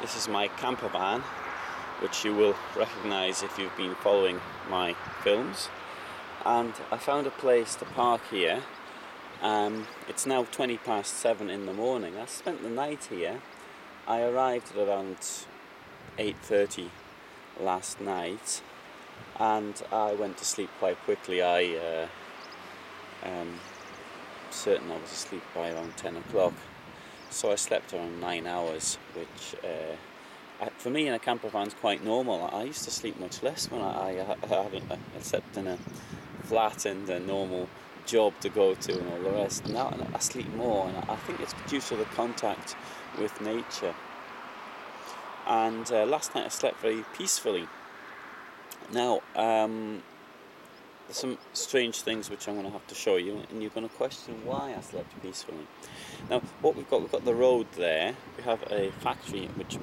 This is my camper van, which you will recognise if you've been following my films. And I found a place to park here. It's now 7:20 in the morning. I spent the night here. I arrived at around 8:30 last night, and I went to sleep quite quickly. Certain I was asleep by around 10 o'clock. So I slept around 9 hours, which for me in a camper van is quite normal. I used to sleep much less when I slept in a flat and a normal job to go to and all the rest. Now I sleep more, and I think it's due to the contact with nature. And last night I slept very peacefully. Now, there's some strange things which I'm going to have to show you, and you're going to question why I slept peacefully. Now, what we've got the road there. We have a factory which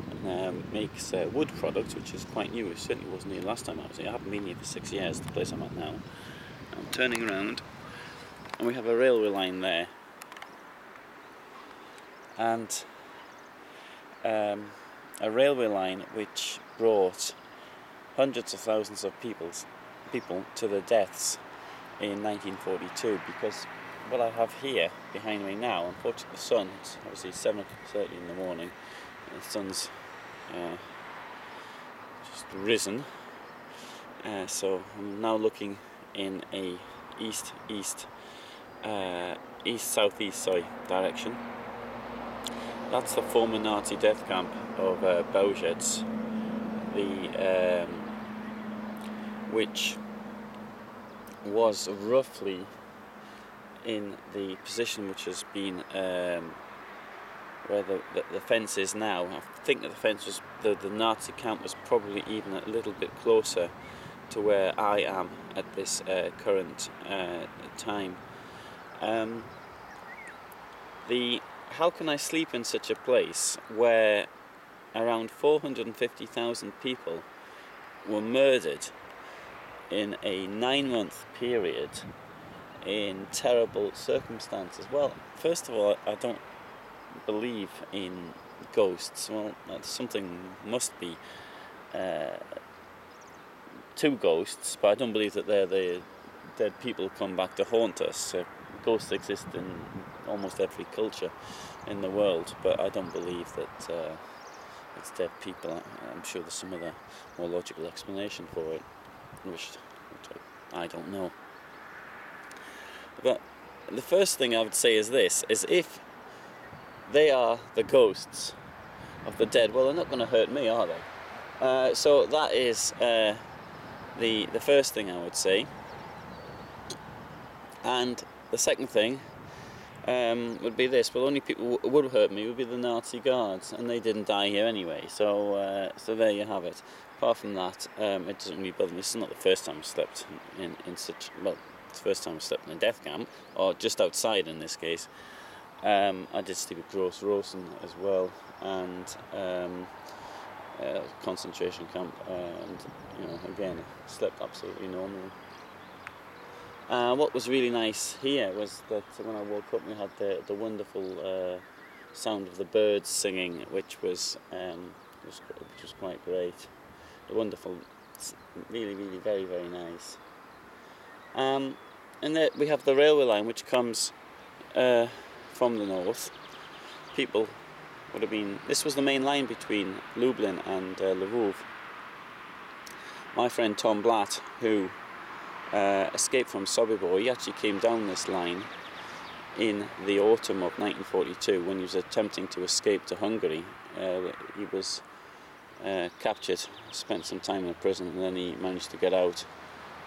makes wood products, which is quite new. It certainly wasn't here last time I was here. I haven't been here for 6 years, the place I'm at now. I'm turning around, and we have a railway line there. And a railway line which brought hundreds of thousands of people to their deaths in 1942, because what I have here behind me now, unfortunately the sun, it's obviously 7:30 in the morning, and the sun's just risen, so I'm now looking in a east-southeast direction. That's the former Nazi death camp of Bełżec, which was roughly in the position which has been where the fence is now. I think that the fence was, the Nazi camp was probably even a little bit closer to where I am at this current time. How can I sleep in such a place where around 450,000 people were murdered in a 9-month period in terrible circumstances? Well, first of all, I don't believe in ghosts. Well, something must be to ghosts, but I don't believe that they're the dead people who come back to haunt us. Ghosts exist in almost every culture in the world, but I don't believe that it's dead people. I'm sure there's some other more logical explanation for it, which I don't know. But the first thing I would say is this, is if they are the ghosts of the dead, well, they're not going to hurt me, are they? So that is the first thing I would say. And the second thing would be this: well, only people who would hurt me would be the Nazi guards, and they didn't die here anyway. So there you have it. Apart from that, it doesn't really bother me. This is not the first time I slept in such, well, it's the first time I slept in a death camp, or just outside in this case. I did sleep at Gross Rosen as well, and concentration camp, and again, I slept absolutely normally. What was really nice here was that when I woke up, we had the wonderful sound of the birds singing, which was quite great. Wonderful, really, really, very, very nice. And there we have the railway line, which comes from the north. People would have been. This was the main line between Lublin and Lwów. My friend Tom Blatt, who escaped from Sobibor, he actually came down this line in the autumn of 1942 when he was attempting to escape to Hungary. He was captured, spent some time in prison, and then he managed to get out,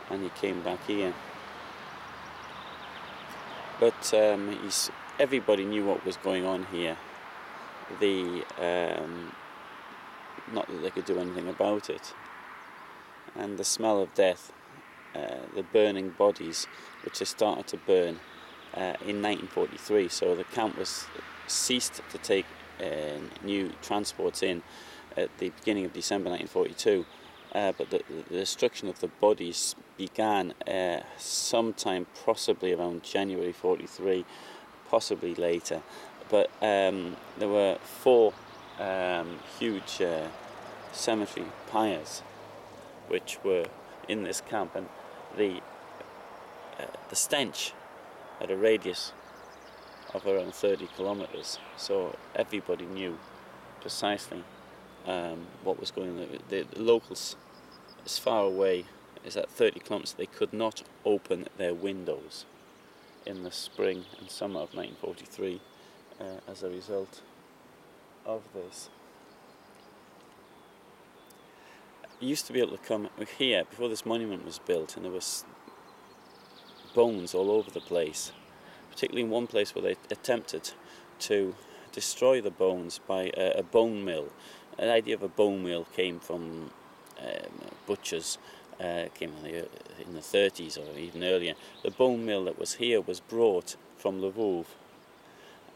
and he came back here. But everybody knew what was going on here. Not that they could do anything about it. And the smell of death, the burning bodies, which they started to burn in 1943. So the camp was ceased to take new transports in at the beginning of December 1942, but the destruction of the bodies began sometime possibly around January 43, possibly later. But there were 4 huge cemetery pyres which were in this camp, and the stench had a radius of around 30 kilometres, so everybody knew precisely what was going on. The locals as far away as at 30 kilometres, they could not open their windows in the spring and summer of 1943 as a result of this. You used to be able to come here before this monument was built, and there was bones all over the place, particularly in one place where they attempted to destroy the bones by a bone mill. The idea of a bone mill came from butchers, came in the 30s or even earlier. The bone mill that was here was brought from Lviv,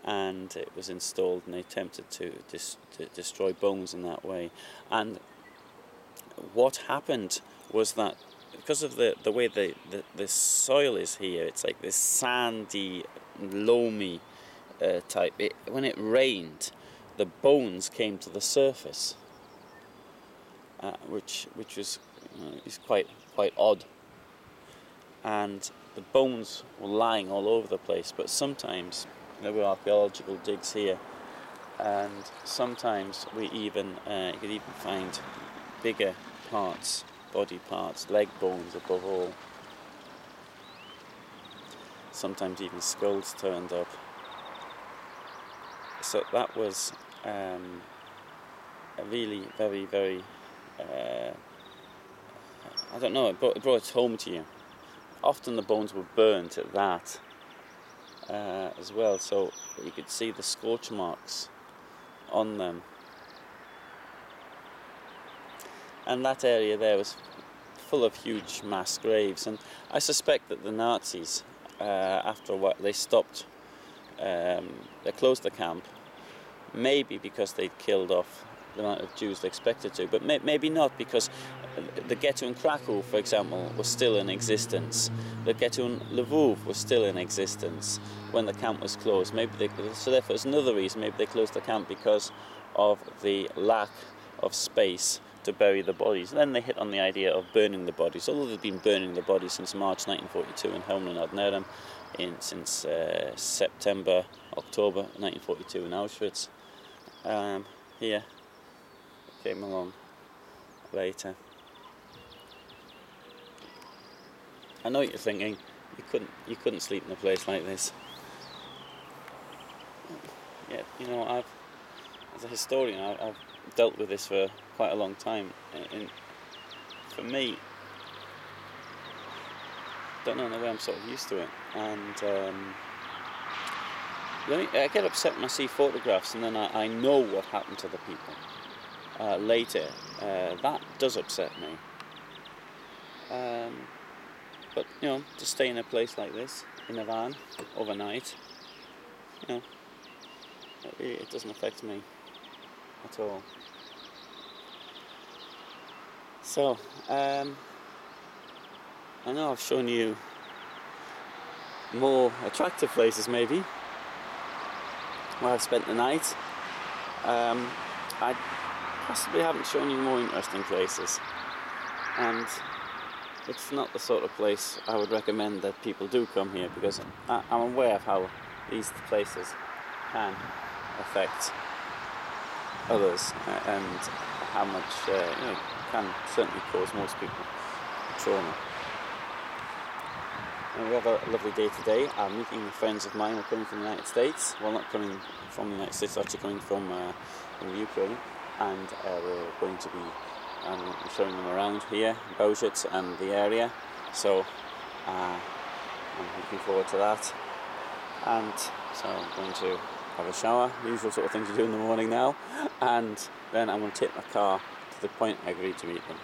and it was installed, and they attempted to destroy bones in that way. And what happened was that because of the way the soil is here, it's like this sandy, loamy type. When it rained, the bones came to the surface, which was is quite odd. And the bones were lying all over the place. But sometimes there were archaeological digs here, and sometimes we even you could even find bigger parts, body parts, leg bones above all. Sometimes even skulls turned up. So that was a really very I don't know, it brought it home to you. Often the bones were burnt at that as well, so you could see the scorch marks on them. And that area there was full of huge mass graves, and I suspect that the Nazis, after a while, they stopped, they closed the camp, maybe because they'd killed off the amount of Jews they expected to, but maybe not, because the ghetto in Krakow, for example, was still in existence. The ghetto in Lviv was still in existence when the camp was closed. So therefore, it's another reason, maybe they closed the camp because of the lack of space to bury the bodies. And then they hit on the idea of burning the bodies, although they've been burning the bodies since March 1942 in Helmand and Adnerem, since September, October 1942 in Auschwitz. Here came along later. I know what you're thinking. You couldn't sleep in a place like this. Yeah, you know, as a historian, I've dealt with this for quite a long time. And for me, don't know, in a way I'm sort of used to it. And I get upset when I see photographs and then I know what happened to the people later. That does upset me. But, you know, to stay in a place like this, in a van, overnight, you know, it doesn't affect me at all. So, I know I've shown you more attractive places maybe, where I've spent the night. I possibly haven't shown you more interesting places, and it's not the sort of place I would recommend that people do come here, because I'm aware of how these places can affect others, and how much can certainly cause most people trauma. And we have a lovely day today. I'm meeting friends of mine who are coming from the United States. Well, not coming from the United States, actually coming from the Ukraine, and we're going to be showing them around here, Bełżec and the area. So I'm looking forward to that. And so I'm going to have a shower, the usual sort of things you do in the morning now, and then I'm going to take my car to the point I agreed to meet them.